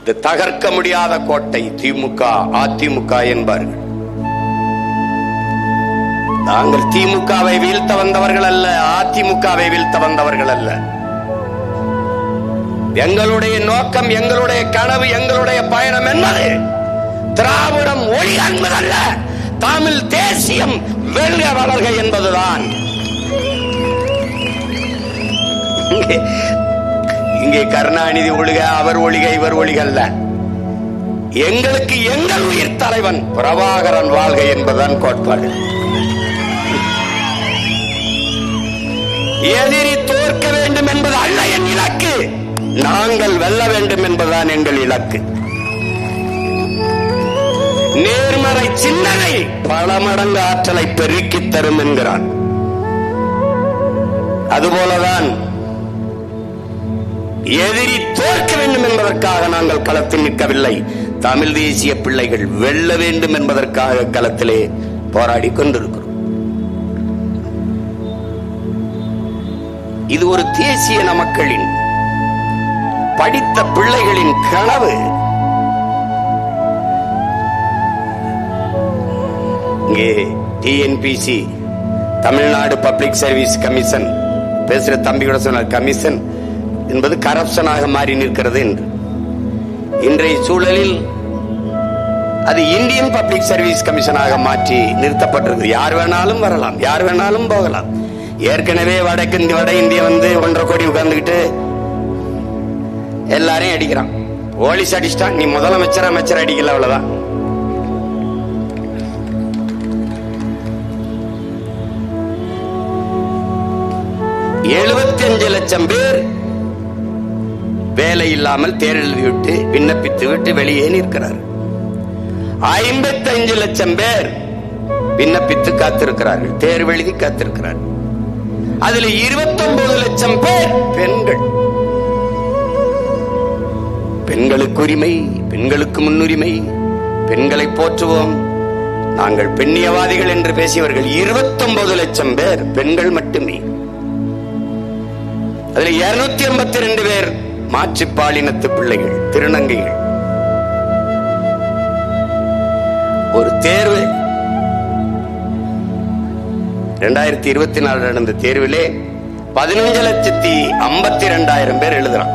இது தகர்க்க முடியாத கோட்டை திமுக அதிமுக என்பார்கள். நாங்கள் திமுகவை வீழ்த்த வந்தவர்கள் அல்ல, அதிமுகவை வீழ்த்த வந்தவர்கள் அல்ல. எங்களுடைய நோக்கம், எங்களுடைய கனவு, எங்களுடைய பயணம் என்பது திராவிடம் ஒளி என்பதல்ல, தமிழ் தேசியம் வெல்க வளர்க என்பதுதான். இங்கே கருணாநிதி ஒழிக, அவர் ஒழிக, இவர் ஒழிக அல்ல. எங்களுக்கு எங்கள் உயிர் தலைவன் பிரபாகரன் வாழ்க என்பதுதான் கோட்பாடு. எதிரி தோற்க வேண்டும் என்பது அல்ல என் இலக்கு, நாங்கள் வெல்ல வேண்டும் என்பதுதான் எங்கள் இலக்கு. நேர்மறை சிந்தனை பல மடங்கு ஆற்றலை பெருக்கித் தரும் என்கிறான். அதுபோலதான் எதிரி தோற்க வேண்டும் என்பதற்காக நாங்கள் களத்தில் நிற்கவில்லை. தமிழ் தேசிய பிள்ளைகள் வெல்ல வேண்டும் என்பதற்காக களத்திலே போராடி கொண்டிருக்கிறோம். இது ஒரு தேசிய மக்களின் படித்த பிள்ளைகளின் கனவு. இங்கே TNPSC, Tamil Nadu public service commission பேசுற தம்பி கூட சொன்னார், கமிஷன் என்பது கரப்ஷனாக மாறி நிற்கிறது என்று. இன்றைய சூழலில் அது இந்தியன் பப்ளிக் சர்வீஸ் கமிஷனாக மாற்றி நிறுத்தப்பட்டிருக்கு. யார் வேணாலும் வரலாம், யார் வேணாலும் போகலாம். ஏற்கனவே வட இந்திய வந்து 1.5 கோடி உட்கார்ந்துகிட்டு எல்லாரையும் அடிக்கிறான். போலீஸ் அடிச்சிட்டான், நீ முதலமைச்சர் அமைச்சர் அடிக்கல, அவ்வளவுதான். $75 லட்சம் பேர் வேலை இல்லாமல் தேர்வு எழுதிவிட்டு விண்ணப்பித்து விட்டு வெளியே நிற்கிறார். 55 லட்சம் பேர் விண்ணப்பித்து காத்திருக்கிறார்கள், தேர்வு எழுதி காத்திருக்கிறார்கள். அதில் 29 லட்சம் பேர் பெண்கள். பெண்களுக்கு உரிமை, பெண்களுக்கு முன்னுரிமை, பெண்களை போற்றுவோம், நாங்கள் பெண்ணியவாதிகள் என்று பேசியவர்கள் 29 லட்சம் பேர் பெண்கள் மட்டுமே. அதில் 282 பேர் மாற்றுப்பாலினத்து பிள்ளைகள், திருநங்கைகள். ஒரு தேர்வு 2024 நடந்த தேர்விலே 15,52,000 பேர் எழுதுறான்.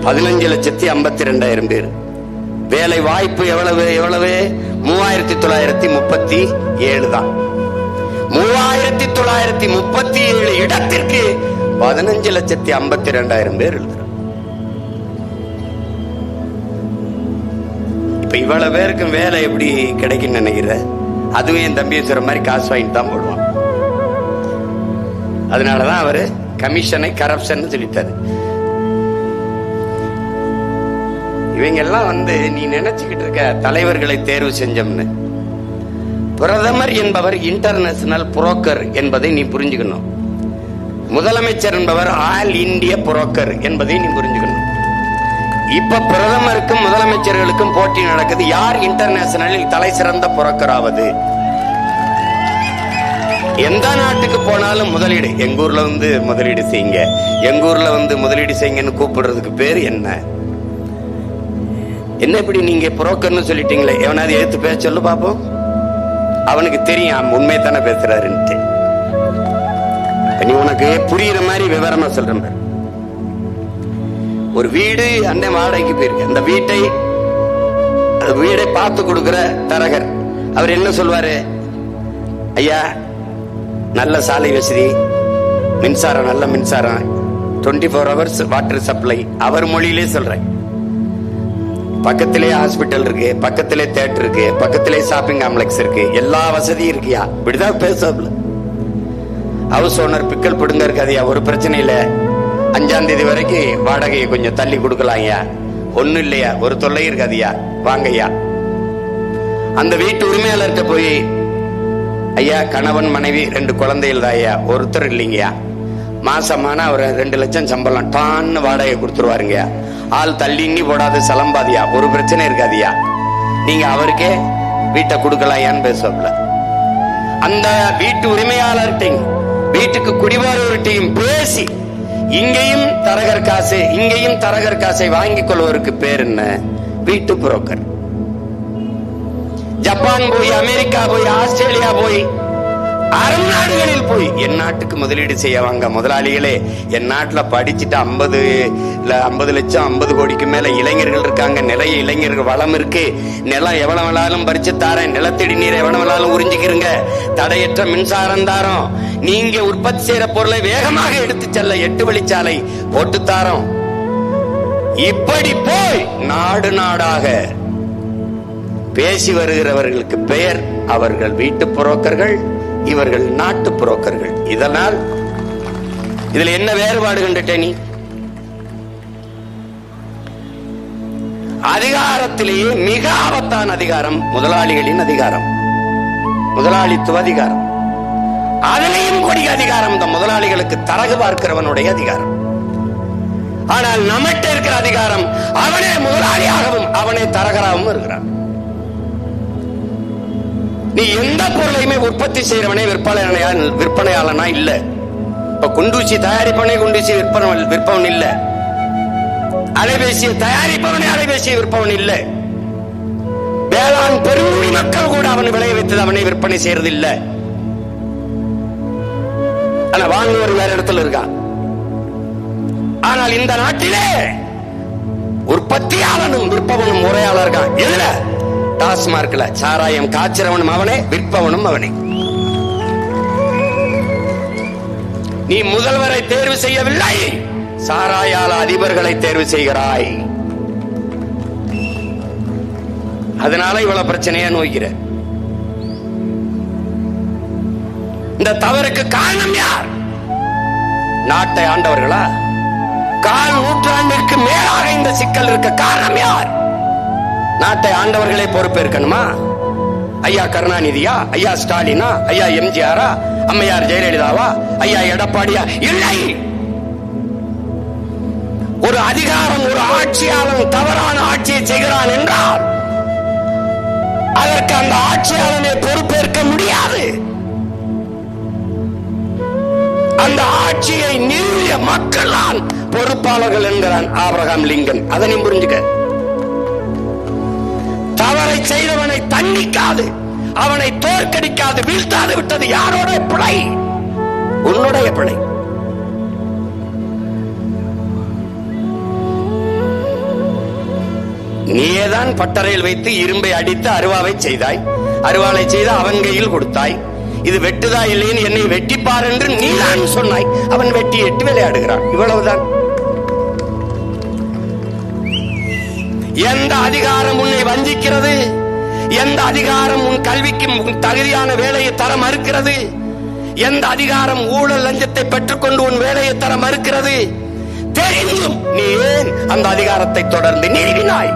15,52,000 பேர். வேலை வாய்ப்பு எவ்வளவு? 3,937 தான். 3,937 இடத்திற்கு 15,52,000 பேர் எழுதுறாங்க. இப்ப இவ்வளவு பேருக்கு வேலை எப்படி கிடைக்கும் நினைக்கிற? அதுவும் என் தம்பியை சொல்ற மாதிரி காசு வாங்கிட்டு தான் போடுவான். அதனாலதான் அவரு கமிஷனை கரப்ஷன் சொல்லிட்டாரு. இவங்க எல்லாம் வந்து நீ நினைச்சுக்கிட்டு இருக்க தலைவர்களை தேர்வு செஞ்சோம்னு. பிரதமர் என்பவர் இன்டர்நேஷனல் புரோக்கர் என்பதை நீ புரிஞ்சுக்கணும். முதலமைச்சர் என்பவர் ஆல் இந்திய புரோக்கர் என்பதை நீ புரிஞ்சுக்கணும். இப்ப பிரதமருக்கும் முதலமைச்சர்களுக்கும் போட்டி நடக்குது. யார் இன்டர்நேஷனலில் தலை சிறந்த புரோக்கர் ஆவது? எந்த நாட்டுக்கு போனாலும் முதலீடு, எங்க ஊர்ல வந்து முதலீடு செய்யுங்க, எங்க ஊர்ல வந்து முதலீடு செய்யுங்கன்னு கூப்பிடுறதுக்கு பேர் என்ன? என்ன இப்படி நீங்க புரோக்கர்னு சொல்லிட்டீங்களே, எவனாவது எடுத்து பேச சொல்லு பாப்போம். அவனுக்கு தெரியும் உண்மையை தானே பேசுறாருன்ட்டு. நீ உனக்கு புரியுற மாதிரி விவரமா சொல்றேன். ஒரு வீடு அன்னை வாடகைக்கு போயிருக்கு. அந்த வீடை பார்த்து கொடுக்கிற தரகர் அவர் என்ன சொல்வாரு? ஐயா, நல்ல சாலை வசதி, மின்சாரம், நல்ல மின்சாரம், 24 hours வாட்டர் சப்ளை. அவர் மொழியிலே சொல்றேன். பக்கத்திலே ஹாஸ்பிட்டல் இருக்கு, பக்கத்திலே தியேட்டர் இருக்கு, பக்கத்திலே ஷாப்பிங் காம்ப்ளெக்ஸ் இருக்கு, எல்லா வசதியும் இருக்கியா? இப்படிதான் பேசல. ஹவுஸ் ஓனர் பிக்கல் பிடுங்க இருக்காதியா, ஒரு பிரச்சனை இல்ல, 5ஆம் தேதி வரைக்கும் வாடகையை கொஞ்சம் தள்ளி கொடுக்கலாம் ஐயா, ஒண்ணும் இல்லையா, ஒரு தொல்லை இருக்காதியா, வாங்கய்யா. அந்த வீட்டு உரிமையாளர்கிட்ட போய், ஐயா கணவன் மனைவி 2 குழந்தைகள் தான் ஐயா, ஒருத்தர் இல்லைங்கய்யா, மாசமான ஒரு 2 லட்சம் சம்பளம் டான்னு வாடகை கொடுத்துருவாருங்க, ஆள் தள்ளின்னு போடாத சலம்பாதியா, ஒரு பிரச்சனை இருக்காதியா, நீங்க அவருக்கே வீட்டை கொடுக்கலாயான்னு பேசல. அந்த வீட்டு உரிமையாளர்கிட்டையும் வீட்டுக்கு குடிவரவர்கிட்டையும் பேசி இங்கேயும் தரகர் காசு, இங்கேயும் தரகர் காசை வாங்கிக் கொள்வதற்கு பேர் என்ன? வீட்டு புரோக்கர். ஜப்பான் போய், அமெரிக்கா போய், ஆஸ்திரேலியா போய், அரபு நாடுகளில் போய் என் நாட்டுக்கு முதலீடு செய்ய வாங்க முதலாளிகளே. என் நாட்டுல படிச்சுட்டு 50 லட்சம் 50 கோடிக்கு மேல இளைஞர்கள் இருக்காங்க. நிறைய இளைஞர்கள் வளம் இருக்கு. நிலம் எவ்வளவு வேணாலும் பறிச்சு தாரேன். நிலத்தடி நீரை எவ்வளவு வேணாலும் உறிஞ்சிக்கிறங்க. தடையற்ற மின்சாரம் தாரோம். நீங்க உற்பத்தி செய்யற பொருளை வேகமாக எடுத்து செல்ல 8 வழிச்சாலை போட்டு தாரோம். இப்படி போய் நாடு நாடாக பேசி வருகிறவர்களுக்கு பெயர் அவர்கள் வீட்டு புரோக்கர்கள், இவர்கள் நாட்டு புரோக்கர்கள். இதனால் இதுல என்ன வேறுபாடு கண்டுட்டே? நீ அதிகாரத்திலேயே மிக ஆபத்தான அதிகாரம் முதலாளிகளின் அதிகாரம், முதலாளித்துவ அதிகாரம். அதிலேயும் கொடிய அதிகாரம் இந்த முதலாளிகளுக்கு தரகு பார்க்கிறவனுடைய அதிகாரம். ஆனால் நம்மகிட்ட இருக்கிற அதிகாரம், அவனே முதலாளியாகவும் அவனே தரகராகவும் இருக்கிறான். நீ எந்த பொருளையுமே உற்பத்தி செய்யறவனே விற்பனையாளனா இல்ல. இப்ப குண்டூசி தயாரிப்பவனே குண்டூசி விற்பவன் இல்ல. அலைபேசியை தயாரிப்பவனே அலைபேசியை விற்பவன் இல்ல. வேளாண் பெருங்குடி மக்கள் கூட அவன் விளைய வைத்தது அவனை விற்பனை செய்யறது இல்ல. ஆனா வாங்குவர் வேற இடத்துல இருக்கான். ஆனால் இந்த நாட்டிலே உற்பத்தியாளனும் விற்பவனும் முறையாளர் இருக்கான். எதுல? டாஸ்மார்க்ல சாராயம் காய்ச்சறவனும் அவனே, விற்பவனும் அவனே. நீ முதல்வரை தேர்வு செய்யவில்லை, சாராயால அதிபர்களை தேர்வு செய்கிறாய். அதனால இவ்வளவு பிரச்சனையா நோய்கிற. இந்த தவறுக்கு காரணம் யார்? நாட்டை ஆண்டவர்களா? 1/4 நூற்றாண்டிற்கு மேலாக இந்த சிக்கல் இருக்க காரணம் யார்? நாட்டை ஆண்டவர்களே பொறுப்பேற்கணுமா? ஐயா கருணாநிதியா? ஐயா ஸ்டாலினா? ஐயா எம்ஜிஆரா? அம்மையார் ஜெயலலிதாவா? ஐயா எடப்பாடியா? இல்லை. ஒரு அதிகாரம், ஒரு ஆட்சியாளன் தவறான ஆட்சியை செய்கிறான் என்றால் அதற்கு அந்த ஆட்சியாளனை பொறுப்பேற்க முடியாது. அந்த ஆட்சியை நிறுவிய மக்கள் தான் பொறுப்பாளர்கள் என்கிறான் ஆபிரகாம் லிங்கன். அதை நீ புரிஞ்சுக்க. தவறை செய்தவனை தண்டிக்காது, அவனை தோற்கடிக்காது, வீழ்த்தாது விட்டது யாரோட பிழை? உன்னுடைய பிழை. நீதான் பட்டறையில் வைத்து இரும்பை அடித்து அருவாவை செய்தாய். அருவாளை செய்து அவன் கையில் கொடுத்தாய். இது வெட்டுதா இல்லைன்னு என்னை வெட்டிப்பார் என்று நீதான் சொன்னாய். அவன் வெட்டி எட்டு விளையாடுகிறான். இவ்வளவுதான். எந்த அதிகாரம் உன்னை வஞ்சிக்கிறது? எந்த அதிகாரம் உன் கல்விக்கு தகுதியான வேலையை தர மறுக்கிறது? எந்த அதிகாரம் ஊழல் லஞ்சத்தை பெற்றுக்கொண்டு உன் வேலையை தர மறுக்கிறது? தெரிந்தும் நீ ஏன் அந்த அதிகாரத்தை தொடர்ந்து நிறுவினாய்?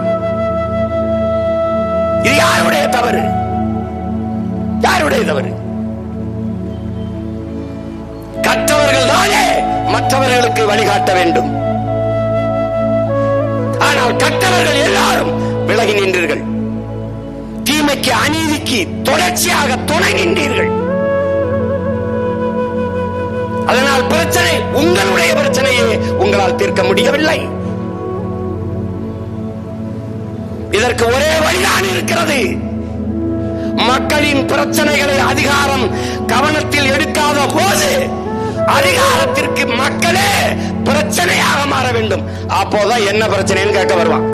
இது யாருடைய தவறு? யாருடைய தவறு? கற்றவர்கள் தானே மற்றவர்களுக்கு வழிகாட்ட வேண்டும். ஆனால் கற்றவர்கள் எல்லாரும் விலகி நின்றீர்கள். தீமைக்கு, அநீதிக்கு தொடர்ச்சியாக துணை நின்றீர்கள். அதனால் பிரச்சனை உங்களுடைய பிரச்சனையே உங்களால் தீர்க்க முடியவில்லை. இதற்கு ஒரே வழிதான் இருக்கிறது. மக்களின் பிரச்சனைகளை அதிகாரம் கவனத்தில் எடுக்காத போது அதிகாரத்திற்கு மக்களே பிரச்சனையாக மாற வேண்டும். அப்போதான் என்ன பிரச்சனைன்னு கேட்க வருவான்.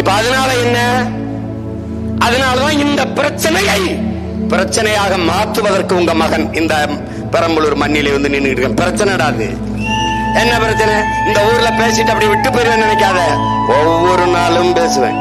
இப்ப அதனால என்ன? அதனாலதான் இந்த பிரச்சனையாக மாற்றுவதற்கு உங்க மகன் இந்த பெரம்பலூர் மண்ணிலே வந்து நின்றுட்டு பிரச்சனைடாது. என்ன பிரச்சனை? இந்த ஊர்ல பேசிட்டு அப்படி விட்டு போயிருவேன் நினைக்காத. ஒவ்வொரு நாளும் பேசுவேன்.